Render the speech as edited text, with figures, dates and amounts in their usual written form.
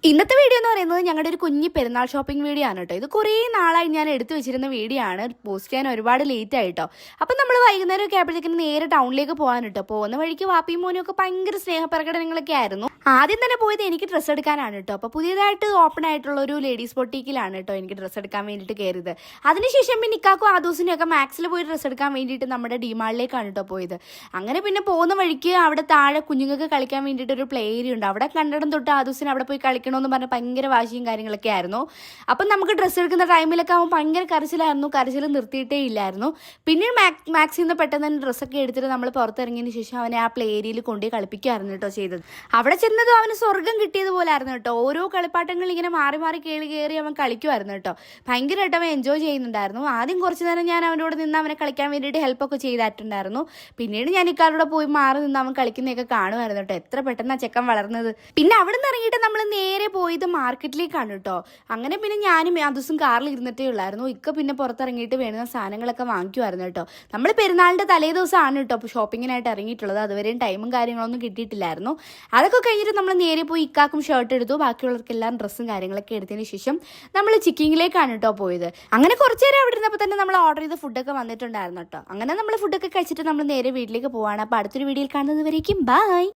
ഇന്നത്തെ വീഡിയോ എന്ന് പറയുന്നത് ഞങ്ങളുടെ ഒരു കുഞ്ഞി പെരുന്നാൾ ഷോപ്പിംഗ് വീഡിയോ ആണ് കേട്ടോ. ഇത് കുറേ നാളായി ഞാൻ എടുത്തു വെച്ചിരുന്ന വീഡിയോ ആണ്. പോസ്റ്റ് ചെയ്യാൻ ഒരുപാട് ലേറ്റ് ആയിട്ടോ. അപ്പം നമ്മൾ വൈകുന്നേരം ഒക്കെ ആയപ്പോഴത്തേക്കും നേരെ ടൗണിലേക്ക് പോകാൻ കേട്ടോ. പോകുന്ന വഴിക്ക് വാപ്പിയും മോനും ഒക്കെ ഭയങ്കര സ്നേഹപ്രകടനങ്ങളൊക്കെ ആയിരുന്നു. ആദ്യം തന്നെ പോയത് എനിക്ക് ഡ്രസ്സ് എടുക്കാനാണ് കേട്ടോ. അപ്പോൾ പുതിയതായിട്ട് ഓപ്പൺ ആയിട്ടുള്ള ഒരു ലേഡീസ് ബൊട്ടീക്കിലാണ് കേട്ടോ എനിക്ക് ഡ്രസ്സ് എടുക്കാൻ വേണ്ടിയിട്ട് കയറിയത്. അതിനുശേഷം പിന്നെ നിക്കാക്കും ആദൂസിനും ഒക്കെ മാക്സിൽ പോയി ഡ്രസ്സ് എടുക്കാൻ വേണ്ടിയിട്ട് നമ്മുടെ ഡിമാളിലേക്കാണ് കേട്ടോ പോയത്. അങ്ങനെ പിന്നെ പോകുന്ന വഴിക്ക് അവിടെ താഴെ കുഞ്ഞുങ്ങൾക്ക് കളിക്കാൻ വേണ്ടിയിട്ട് ഒരു പ്ലേ ഏരിയ ഉണ്ട്. അവിടെ കണ്ടിടം തൊട്ട് ആദൂസിന് അവിടെ പോയി കളിക്കണമെന്ന് പറഞ്ഞാൽ ഭയങ്കര വാശിയും കാര്യങ്ങളൊക്കെ ആയിരുന്നു. അപ്പം നമുക്ക് ഡ്രസ്സ് എടുക്കുന്ന ടൈമിലൊക്കെ ആവുമ്പോൾ ഭയങ്കര കരച്ചിലായിരുന്നു. കരച്ചിൽ നിർത്തിയിട്ടേ ഇല്ലായിരുന്നു. പിന്നെ മാക്സിൽ നിന്ന് പെട്ടെന്ന് തന്നെ ഡ്രസ്സൊക്കെ എടുത്തിട്ട് നമ്മൾ പുറത്തിറങ്ങിയതിന് ശേഷം അവനെ ആ പ്ലേ ഏരിയയിൽ കൊണ്ടുപോയി കളിപ്പിക്കുമായിരുന്നു കേട്ടോ ചെയ്തത്. അവിടെ ചെന്നതും അവന് സ്വർഗം കിട്ടിയതുപോലെ ആയിരുന്നു കേട്ടോ. ഓരോ കളിപ്പാട്ടങ്ങൾ ഇങ്ങനെ മാറി മാറി കയറി അവൻ കളിക്കുമായിരുന്നു കേട്ടോ. ഭയങ്കരമായിട്ട് അവൻ എൻജോയ് ചെയ്യുന്നുണ്ടായിരുന്നു. ആദ്യം കുറച്ച് നേരം ഞാൻ അവനോട് നിന്ന് അവനെ കളിക്കാൻ വേണ്ടിയിട്ട് ഹെൽപ്പൊക്കെ ചെയ്തിട്ടുണ്ടായിരുന്നു. പിന്നീട് ഞാൻ ഇക്കാരോടെ പോയി മാറി നിന്ന് അവൻ കളിക്കുന്നതൊക്കെ കാണുമായിരുന്നു കേട്ടോ. എത്ര പെട്ടെന്ന് ആ ചെക്കൻ വളർന്നത്. പിന്നെ അവിടെ നിന്ന് ഇറങ്ങിയിട്ട് നമ്മൾ നേരെ പോയത് മാർക്കറ്റിലേക്കാണ് കേട്ടോ. അങ്ങനെ പിന്നെ ഞാനും ആ ദിവസം കാറിൽ ഇരുന്നിട്ടേ ഉള്ളായിരുന്നു. ഇക്ക പിന്നെ പുറത്തിറങ്ങിയിട്ട് വേണ്ടുന്ന സാധനങ്ങളൊക്കെ വാങ്ങിക്കുമായിരുന്നു കേട്ടോ. നമ്മൾ പെരുന്നാളിൻ്റെ തലേ ദിവസമാണ് കേട്ടോ അപ്പോൾ ഷോപ്പിങ്ങിനായിട്ട് ഇറങ്ങിയിട്ടുള്ളത്. അതുവരെയും ടൈമും കാര്യങ്ങളൊന്നും കിട്ടിയിട്ടില്ലായിരുന്നു. അതൊക്കെ കഴിഞ്ഞിട്ട് നമ്മൾ നേരെ പോയി ഇക്കാക്കും ഷർട്ട് എടുത്തു. ബാക്കിയുള്ളവർക്കെല്ലാം ഡ്രസ്സും കാര്യങ്ങളൊക്കെ എടുത്തതിന് ശേഷം നമ്മൾ ചിക്കിങ്ങിലേക്കാണ് കേട്ടോ പോയത്. അങ്ങനെ കുറച്ച് നേരം അവിടെ ഇരുന്നപ്പോൾ തന്നെ നമ്മൾ ഓർഡർ ചെയ്ത ഫുഡൊക്കെ വന്നിട്ടുണ്ടായിരുന്നു കേട്ടോ. അങ്ങനെ നമ്മൾ ഫുഡൊക്കെ കഴിച്ചിട്ട് നമ്മൾ നേരെ വീട്ടിലേക്ക് പോവാണ്. അപ്പോൾ അടുത്തൊരു വീഡിയോയിൽ കാണുന്നത് വരേക്കും ബൈ.